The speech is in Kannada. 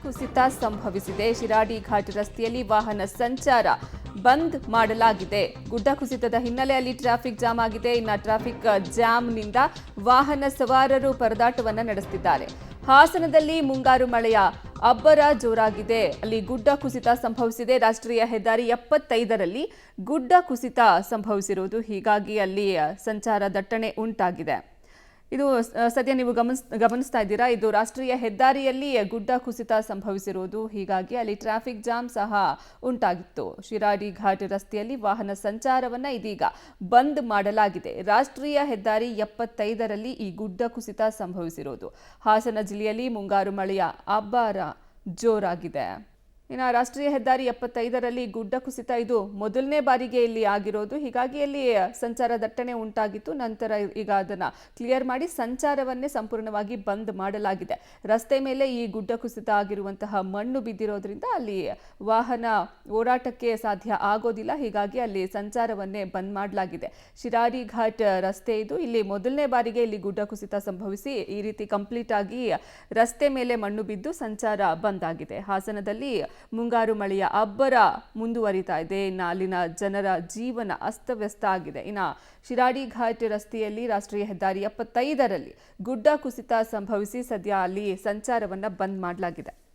ಕುಸಿತ ಸಂಭವಿಸಿದೆ. ಶಿರಾಡಿ ಘಾಟ್ ರಸ್ತೆಯಲ್ಲಿ ವಾಹನ ಸಂಚಾರ ಬಂದ್ ಮಾಡಲಾಗಿದೆ. ಗುಡ್ಡ ಕುಸಿತದ ಹಿನ್ನೆಲೆಯಲ್ಲಿ ಟ್ರಾಫಿಕ್ ಜಾಮ್ ಆಗಿದೆ. ಇನ್ನು ಟ್ರಾಫಿಕ್ ಜಾಮ್ನಿಂದ ವಾಹನ ಸವಾರರು ಪರದಾಟವನ್ನ ನಡೆಸುತ್ತಿದ್ದಾರೆ. ಹಾಸನದಲ್ಲಿ ಮುಂಗಾರು ಮಳೆಯ ಅಬ್ಬರ ಜೋರಾಗಿದೆ. ಅಲ್ಲಿ ಗುಡ್ಡ ಕುಸಿತ ಸಂಭವಿಸಿದೆ. ರಾಷ್ಟ್ರೀಯ ಹೆದ್ದಾರಿ 75ರಲ್ಲಿ ಗುಡ್ಡ ಕುಸಿತ ಸಂಭವಿಸಿರುವುದು, ಹೀಗಾಗಿ ಅಲ್ಲಿ ಸಂಚಾರ ದಟ್ಟಣೆ ಉಂಟಾಗಿದೆ. ಇದು ಸದ್ಯ ನೀವು ಗಮನಿಸ್ತಾ ಇದ್ದೀರಾ. ಇದು ರಾಷ್ಟ್ರೀಯ ಹೆದ್ದಾರಿಯಲ್ಲಿ ಗುಡ್ಡ ಕುಸಿತ ಸಂಭವಿಸಿರುವುದು, ಹೀಗಾಗಿ ಅಲ್ಲಿ ಟ್ರಾಫಿಕ್ ಜಾಮ್ ಸಹ ಉಂಟಾಗಿತ್ತು. ಶಿರಾಡಿ ಘಾಟ್ ರಸ್ತೆಯಲ್ಲಿ ವಾಹನ ಸಂಚಾರವನ್ನ ಇದೀಗ ಬಂದ್ ಮಾಡಲಾಗಿದೆ. ರಾಷ್ಟ್ರೀಯ ಹೆದ್ದಾರಿ 75ರಲ್ಲಿ ಈ ಗುಡ್ಡ ಕುಸಿತ ಸಂಭವಿಸಿರುವುದು. ಹಾಸನ ಜಿಲ್ಲೆಯಲ್ಲಿ ಮುಂಗಾರು ಮಳೆಯ ಅಬ್ಬರ ಜೋರಾಗಿದೆ. ಇನ್ನು ರಾಷ್ಟ್ರೀಯ ಹೆದ್ದಾರಿ 75ರಲ್ಲಿ ಗುಡ್ಡ ಕುಸಿತ ಇದು ಮೊದಲನೇ ಬಾರಿಗೆ ಇಲ್ಲಿ ಆಗಿರೋದು, ಹೀಗಾಗಿ ಅಲ್ಲಿ ಸಂಚಾರ ದಟ್ಟಣೆ ಉಂಟಾಗಿತ್ತು. ನಂತರ ಈಗ ಅದನ್ನು ಕ್ಲಿಯರ್ ಮಾಡಿ ಸಂಚಾರವನ್ನೇ ಸಂಪೂರ್ಣವಾಗಿ ಬಂದ್ ಮಾಡಲಾಗಿದೆ. ರಸ್ತೆ ಮೇಲೆ ಈ ಗುಡ್ಡ ಕುಸಿತ ಆಗಿರುವಂತಹ ಮಣ್ಣು ಬಿದ್ದಿರೋದ್ರಿಂದ ಅಲ್ಲಿ ವಾಹನ ಓಡಾಟಕ್ಕೆ ಸಾಧ್ಯ ಆಗೋದಿಲ್ಲ, ಹೀಗಾಗಿ ಅಲ್ಲಿ ಸಂಚಾರವನ್ನೇ ಬಂದ್ ಮಾಡಲಾಗಿದೆ. ಶಿರಾಡಿ ಘಾಟ್ ರಸ್ತೆ ಇದು. ಇಲ್ಲಿ ಮೊದಲನೇ ಬಾರಿಗೆ ಇಲ್ಲಿ ಗುಡ್ಡ ಕುಸಿತ ಸಂಭವಿಸಿ ಈ ರೀತಿ ಕಂಪ್ಲೀಟ್ ಆಗಿ ರಸ್ತೆ ಮೇಲೆ ಮಣ್ಣು ಬಿದ್ದು ಸಂಚಾರ ಬಂದ್ ಆಗಿದೆ. ಹಾಸನದಲ್ಲಿ ಮುಂಗಾರು ಮಳೆಯ ಅಬ್ಬರ ಮುಂದುವರಿತಾ ಇದೆ. ಇನ್ನು ಅಲ್ಲಿನ ಜನರ ಜೀವನ ಅಸ್ತವ್ಯಸ್ತ ಆಗಿದೆ. ಇನ್ನು ಶಿರಾಡಿ ಘಾಟ್ ರಸ್ತೆಯಲ್ಲಿ ರಾಷ್ಟ್ರೀಯ ಹೆದ್ದಾರಿ 75ರಲ್ಲಿ ಗುಡ್ಡ ಕುಸಿತ ಸಂಭವಿಸಿ ಸದ್ಯ ಅಲ್ಲಿ ಸಂಚಾರವನ್ನ ಬಂದ್ ಮಾಡಲಾಗಿದೆ.